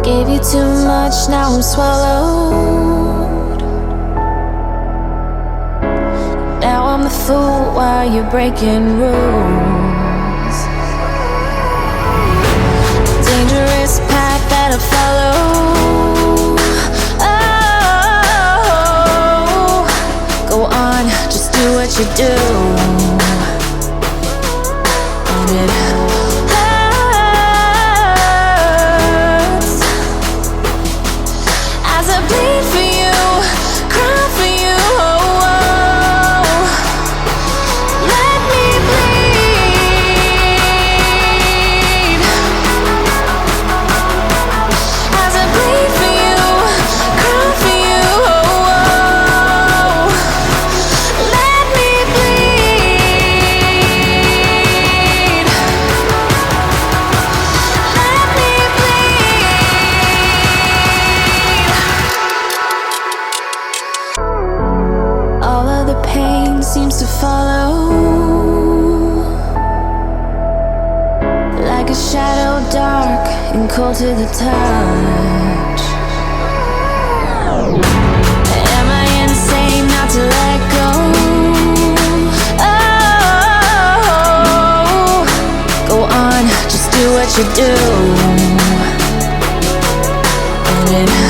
Gave you too much, now I'm swallowed. Now I'm the fool while you're breaking rules. Dangerous path that I follow. Oh, go on, just do what you do. And it hurts as I bleed for you, cry for you. Oh, let me bleed as I bleed for you, cry for you. Oh, let me bleed. Let me bleed. All of the pain seems to follow, like a shadow dark and cold to the touch. Am I insane not to let go? Oh, go on, just do what you do. And it